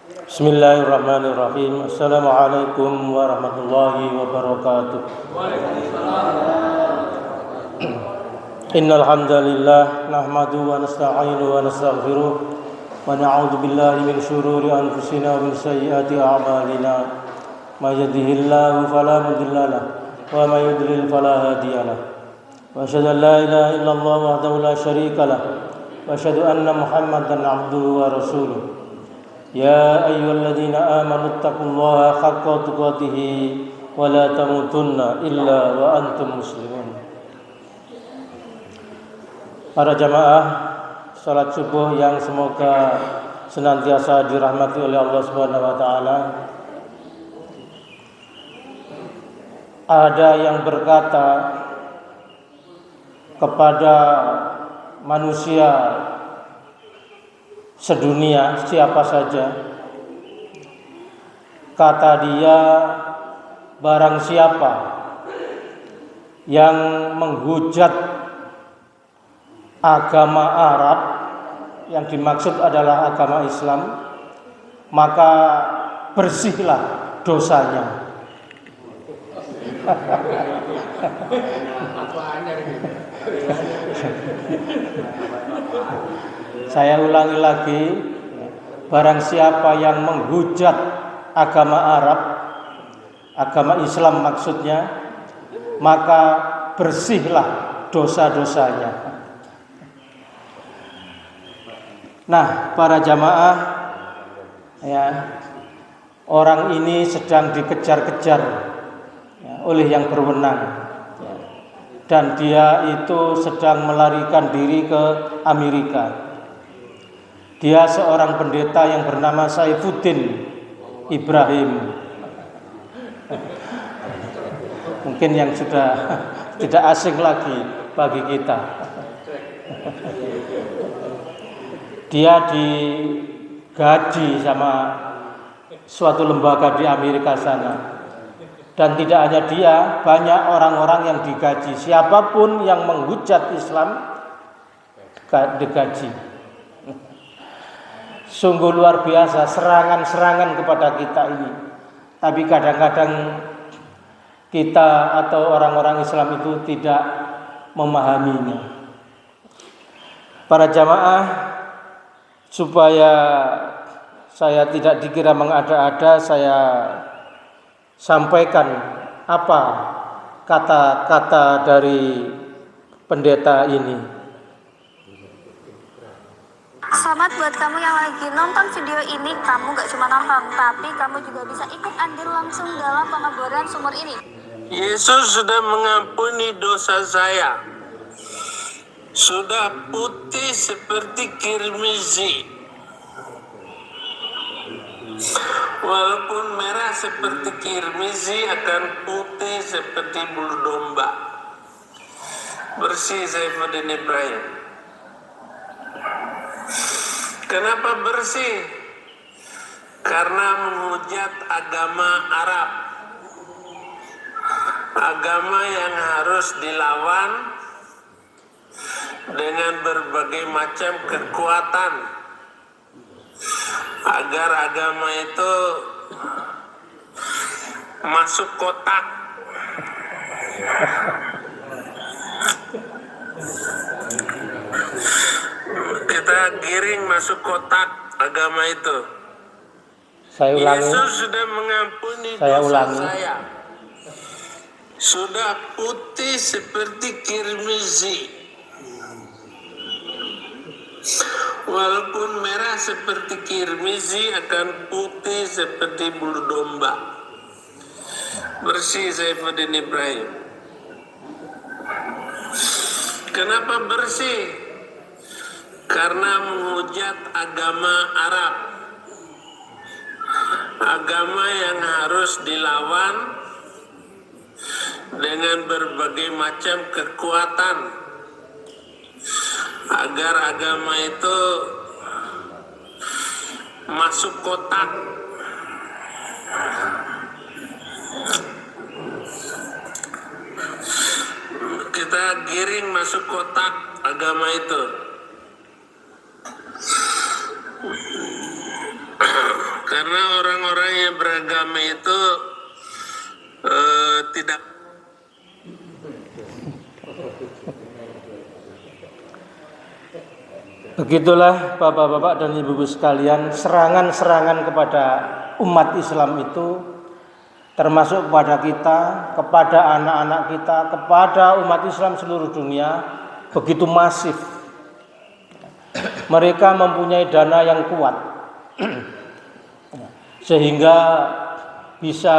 Bismillahirrahmanirrahim. Assalamualaikum warahmatullahi wabarakatuh. Innal hamdalillah nahmaduhu wa nasta'inuhu wa nastaghfiruh wa na'udzu billahi min shururi anfusina wa min sayyiati a'malina. May yahdihillahu fala mudilla lahu wa may yudlil fala hadiya lahu. Wa asyhadu an la ilaha illallah wahdahu la syarika lahu wa asyhadu anna Muhammadan 'abduhu wa rasuluh. Ya ayyuhalladzina amanu taqullaha haqqa tuqatih wa la tamutunna illa wa antum muslimun. Para jamaah salat subuh yang semoga senantiasa dirahmati oleh Allah Subhanahu wa taala. Ada yang berkata kepada manusia sedunia, siapa saja, kata dia, barang siapa yang menghujat agama Arab, yang dimaksud adalah agama Islam, maka bersihlah dosanya. Saya ulangi lagi, barang siapa yang menghujat agama Arab, agama Islam maksudnya, maka bersihlah dosa-dosanya. Nah, para jamaah, ya, orang ini sedang dikejar-kejar oleh yang berwenang, dan dia itu sedang melarikan diri ke Amerika. Dia seorang pendeta yang bernama Saifuddin Ibrahim. Mungkin yang sudah tidak asing lagi bagi kita. Dia digaji sama suatu lembaga di Amerika sana. Dan tidak hanya dia, banyak orang-orang yang digaji. Siapapun yang menghujat Islam digaji. Sungguh luar biasa serangan-serangan kepada kita ini. Tapi kadang-kadang kita atau orang-orang Islam itu tidak memahaminya. Para jamaah, supaya saya tidak dikira mengada-ada, saya sampaikan apa kata-kata dari pendeta ini. Selamat buat kamu yang lagi nonton video ini. Kamu gak cuma nonton, tapi kamu juga bisa ikut andil langsung dalam pengeboran sumur ini. Yesus sudah mengampuni dosa saya. Sudah putih seperti kirmizi. Walaupun merah seperti kirmizi, akan putih seperti bulu domba. Bersih Saifuddin Ibrahim. Kenapa bersih? Karena menghujat agama Arab. Agama yang harus dilawan dengan berbagai macam kekuatan agar agama itu masuk kotak. Kita giring masuk kotak agama itu. Saya ulangi. Yesus sudah mengampuni dosa saya. Sudah putih seperti kirmizi. Walaupun merah seperti kirmizi, akan putih seperti bulu domba. Bersih Saifuddin Ibrahim. Kenapa bersih? Karena menghujat agama Arab. Agama yang harus dilawan dengan berbagai macam kekuatan agar agama itu masuk kotak. Kita giring masuk kotak agama itu. Karena orang-orang yang beragama itu tidak. Begitulah Bapak-bapak dan Ibu-ibu sekalian, serangan-serangan kepada umat Islam itu termasuk kepada kita, kepada anak-anak kita, kepada umat Islam seluruh dunia begitu masif. Mereka mempunyai dana yang kuat sehingga bisa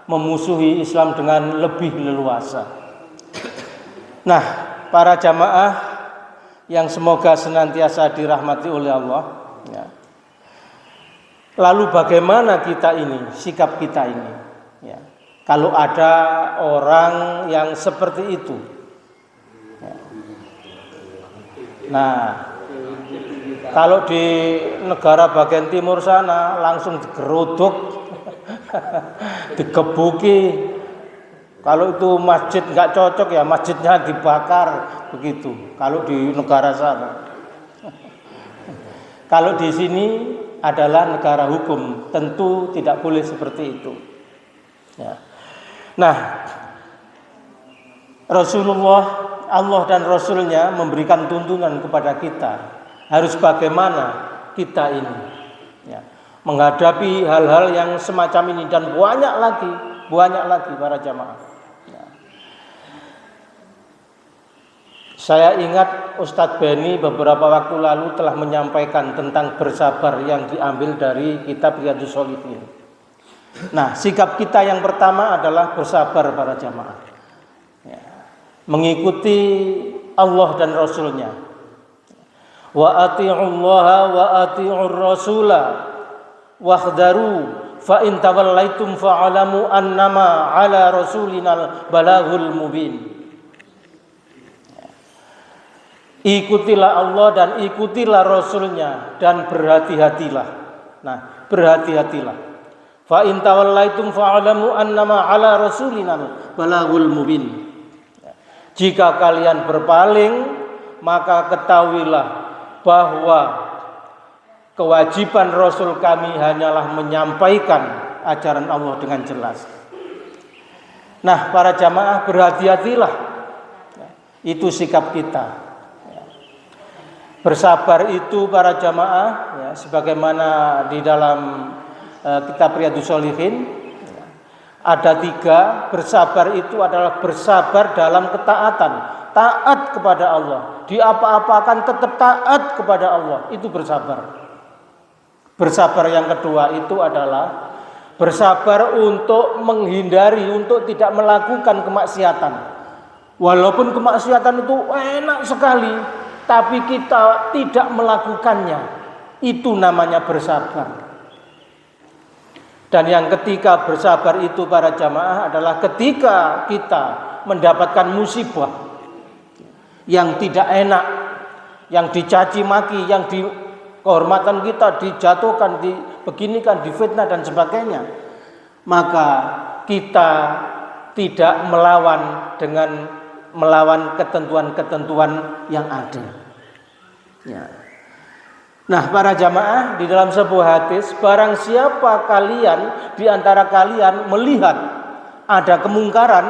memusuhi Islam dengan lebih leluasa. Nah, para jamaah yang semoga senantiasa dirahmati oleh Allah, ya. Lalu bagaimana kita ini, sikap kita ini, ya. Kalau ada orang yang seperti itu, ya. Nah, kalau di negara bagian timur sana langsung digeruduk, digebuki. Kalau itu masjid nggak cocok ya masjidnya dibakar begitu. Kalau di negara sana, kalau di sini adalah negara hukum, tentu tidak boleh seperti itu. Ya. Nah, Rasulullah, Allah dan Rasulnya memberikan tuntunan kepada kita harus bagaimana kita ini, ya, menghadapi hal-hal yang semacam ini dan banyak lagi para jamaah. Saya ingat Ustadz Beni beberapa waktu lalu telah menyampaikan tentang bersabar yang diambil dari kitab Riyadhus Shalihin. Nah, sikap kita yang pertama adalah bersabar para jamaah, ya, mengikuti Allah dan Rasulnya. Wa ati'ullaha wa ati'ur rasula wahdharu fa in tawallaitum fa'alamu annama ala rasulinal balaghul mubin. Ikutilah Allah dan ikutilah Rasulnya dan berhati-hatilah. Nah, berhati-hatilah. Fa in tawallaitum fa'alamu annama ala rasulinal balaghul mubin. Jika kalian berpaling, maka ketahuilah bahwa kewajiban Rasul kami hanyalah menyampaikan ajaran Allah dengan jelas. Nah, para jamaah, berhati-hatilah. Itu sikap kita. Bersabar itu para jamaah, ya, sebagaimana di dalam kitab Riyadhus Shalihin ada 3. Bersabar itu adalah bersabar dalam ketaatan, taat kepada Allah, di apa-apakan tetap taat kepada Allah, itu bersabar. Bersabar yang kedua itu adalah bersabar untuk menghindari, untuk tidak melakukan kemaksiatan. Walaupun kemaksiatan itu enak sekali, tapi kita tidak melakukannya, itu namanya bersabar. Dan yang ketiga bersabar itu para jamaah adalah ketika kita mendapatkan musibah yang tidak enak, yang dicaci maki, yang di kehormatan kita dijatuhkan, dibeginikan, difitnah dan sebagainya, maka kita tidak melawan ketentuan-ketentuan yang ada. Ya. Nah, para jamaah, di dalam sebuah hadis, barang siapa kalian di antara kalian melihat ada kemungkaran,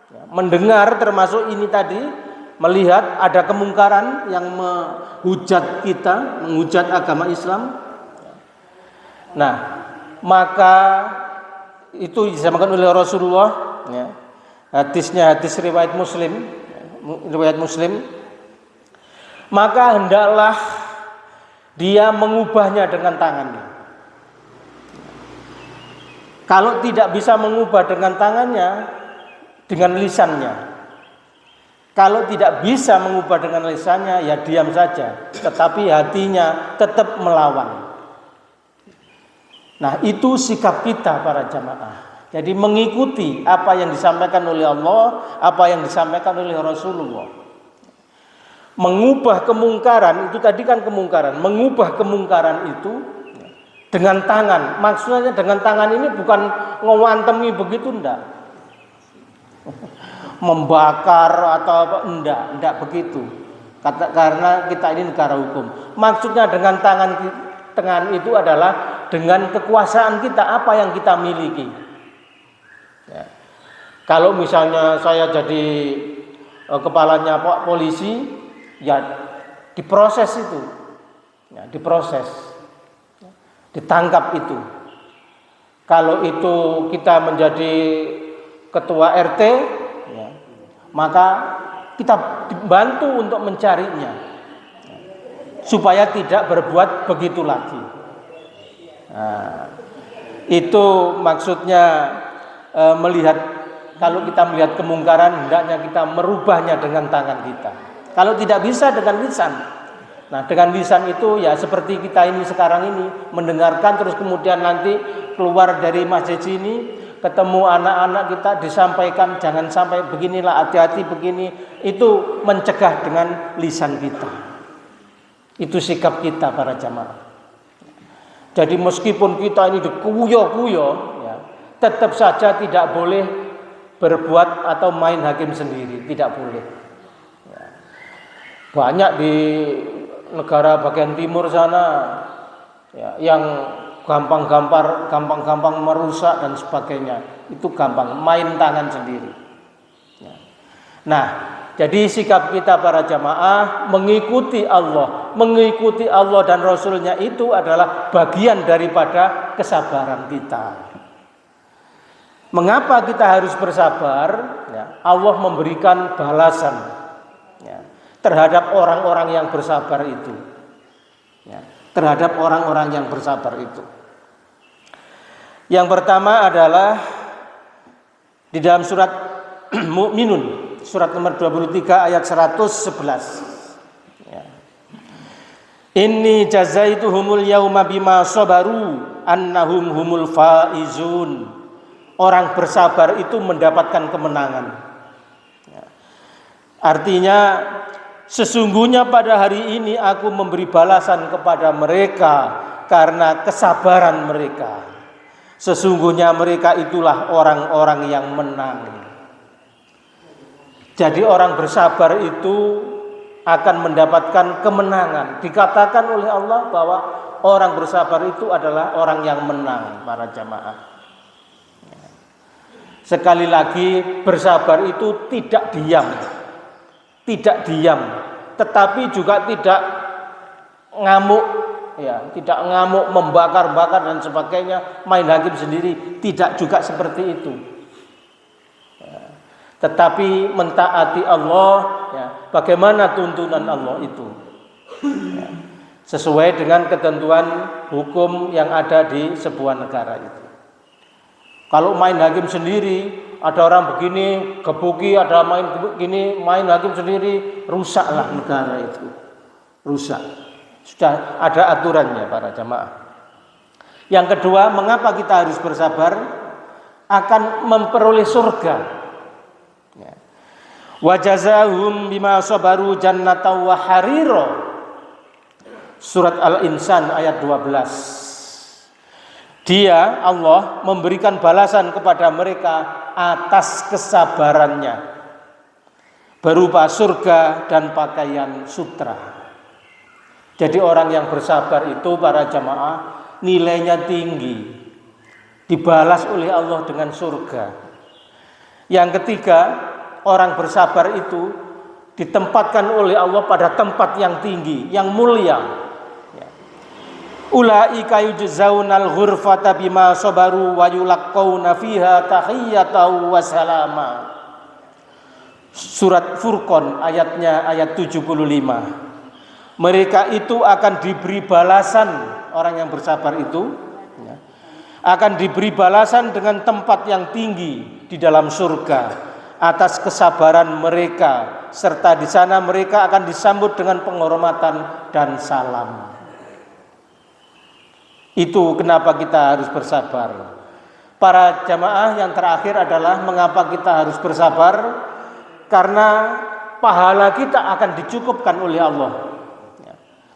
ya, mendengar termasuk ini tadi, melihat ada kemungkaran yang menghujat kita, menghujat agama Islam. Nah, maka itu disamakan oleh Rasulullah, ya. Hadisnya hadis riwayat Muslim, maka hendaklah dia mengubahnya dengan tangannya. Kalau tidak bisa mengubah dengan tangannya, dengan lisannya. Kalau tidak bisa mengubah dengan lisannya, ya diam saja, tetapi hatinya tetap melawan. Nah, itu sikap kita para jamaah. Jadi mengikuti apa yang disampaikan oleh Allah, apa yang disampaikan oleh Rasulullah. Mengubah kemungkaran, itu tadi kan kemungkaran. Mengubah kemungkaran itu dengan tangan. Maksudnya dengan tangan ini bukan ngewantemi begitu, enggak. Membakar atau apa, enggak begitu. Karena kita ini negara hukum. Maksudnya dengan tangan itu adalah dengan kekuasaan kita, apa yang kita miliki. Ya. Kalau misalnya saya jadi kepalanya polisi, ya diproses itu, ya, diproses, ditangkap itu. Kalau itu kita menjadi ketua RT, ya, maka kita dibantu untuk mencarinya, ya, supaya tidak berbuat begitu lagi. Nah, itu maksudnya melihat, kalau kita melihat kemungkaran, hendaknya kita merubahnya dengan tangan kita. Kalau tidak bisa, dengan lisan. Nah, dengan lisan itu ya seperti kita ini sekarang ini mendengarkan, terus kemudian nanti keluar dari masjid ini, ketemu anak-anak kita, disampaikan jangan sampai beginilah, hati-hati begini. Itu mencegah dengan lisan kita. Itu sikap kita para jamaah. Jadi meskipun kita ini dikuyo-kuyo, ya, tetap saja tidak boleh berbuat atau main hakim sendiri, tidak boleh. Ya. Banyak di negara bagian timur sana, ya, yang gampang merusak dan sebagainya, itu gampang main tangan sendiri. Ya. Nah, jadi sikap kita para jamaah mengikuti Allah dan Rasulnya itu adalah bagian daripada kesabaran kita. Mengapa kita harus bersabar? Ya, Allah memberikan balasan, ya, terhadap orang-orang yang bersabar itu. Ya, terhadap orang-orang yang bersabar itu. Yang pertama adalah di dalam surat Mu'minun, surat nomor 23 ayat 111. Ya. Inni jazaituhumul yauma bima sabaru annahum humul faizun. Orang bersabar itu mendapatkan kemenangan. Ya. Artinya sesungguhnya pada hari ini aku memberi balasan kepada mereka karena kesabaran mereka. Sesungguhnya mereka itulah orang-orang yang menang. Jadi orang bersabar itu akan mendapatkan kemenangan. Dikatakan oleh Allah bahwa orang bersabar itu adalah orang yang menang, para jamaah. Sekali lagi, bersabar itu tidak diam, tetapi juga tidak ngamuk, ya, tidak ngamuk, membakar-bakar dan sebagainya, main hakim sendiri, tidak juga seperti itu. Ya. Tetapi mentaati Allah, ya, bagaimana tuntunan Allah itu, ya, sesuai dengan ketentuan hukum yang ada di sebuah negara itu. Kalau main hakim sendiri, ada orang begini gebuki, ada main begini main hakim sendiri, rusaklah negara itu, rusak. Sudah ada aturannya para jamaah. Yang kedua, mengapa kita harus bersabar? Akan memperoleh surga. Ya. Wa jazahum bima sabaru jannatan wa harira. Surat Al-Insan ayat 12. Dia, Allah, memberikan balasan kepada mereka atas kesabarannya berupa surga dan pakaian sutra. Jadi orang yang bersabar itu para jamaah nilainya tinggi, dibalas oleh Allah dengan surga. Yang ketiga, orang bersabar itu ditempatkan oleh Allah pada tempat yang tinggi, yang mulia. Ulaika yujzaunal ghurfata bima sabaru wa yulaqqauna fiha tahiyyatan wa salama. Surat Furqan ayat 75. Mereka itu akan diberi balasan, orang yang bersabar itu, ya, akan diberi balasan dengan tempat yang tinggi di dalam surga atas kesabaran mereka, serta di sana mereka akan disambut dengan penghormatan dan salam. Itu kenapa kita harus bersabar. Para jamaah, yang terakhir adalah mengapa kita harus bersabar? Karena pahala kita akan dicukupkan oleh Allah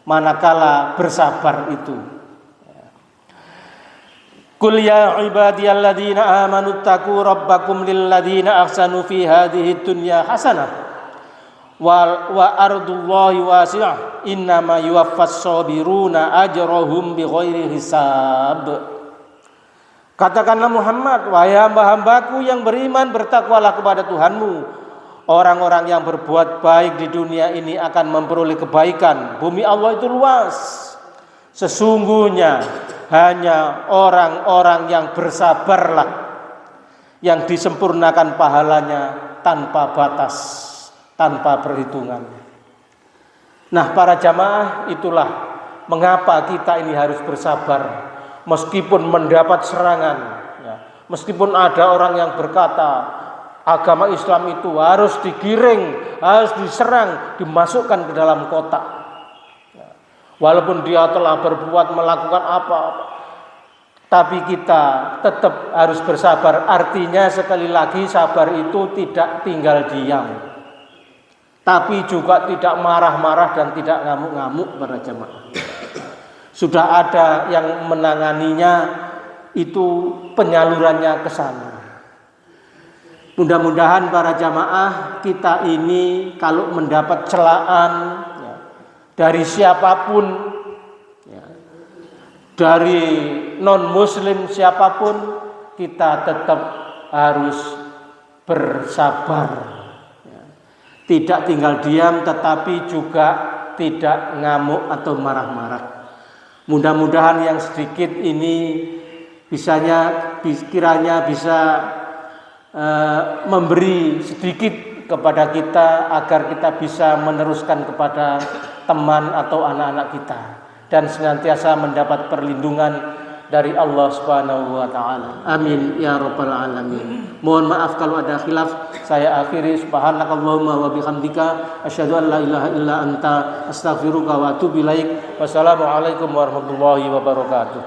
manakala bersabar itu. Qul ya ibadiyalladzina amanu taqu rabbakum lilladzina ahsanu fi hadhihi dunya hasanah wa ardullahi wasi'ah innama yuwaffas sabiruna ajrahum bighairi hisab. Katakanlah Muhammad, wahai hamba-hambaku yang beriman, bertakwalah kepada Tuhanmu. Orang-orang yang berbuat baik di dunia ini akan memperoleh kebaikan. Bumi Allah itu luas. Sesungguhnya hanya orang-orang yang bersabarlah yang disempurnakan pahalanya tanpa batas, tanpa perhitungan. Nah, para jamaah, itulah mengapa kita ini harus bersabar meskipun mendapat serangan, ya. Meskipun ada orang yang berkata agama Islam itu harus digiring, harus diserang, dimasukkan ke dalam kotak, ya. Walaupun dia telah berbuat melakukan apa, tapi kita tetap harus bersabar. Artinya sekali lagi, sabar itu tidak tinggal diam, tapi juga tidak marah-marah dan tidak ngamuk-ngamuk para jamaah. Sudah ada yang menanganinya, itu penyalurannya ke sana. Mudah-mudahan para jamaah kita ini kalau mendapat celaan, ya, dari siapapun, ya, dari non-muslim siapapun, kita tetap harus bersabar, ya. Tidak tinggal diam, tetapi juga tidak ngamuk atau marah-marah. Mudah-mudahan yang sedikit ini kiranya bisa memberi sedikit kepada kita agar kita bisa meneruskan kepada teman atau anak-anak kita dan senantiasa mendapat perlindungan dari Allah Subhanahu wa taala. Amin ya rabbal alamin. Mohon maaf kalau ada khilaf. Saya akhiri, subhanakallahumma wa bihamdika asyhadu an la ilaha illa anta astaghfiruka wa atubu ilaik. Wassalamualaikum warahmatullahi wabarakatuh.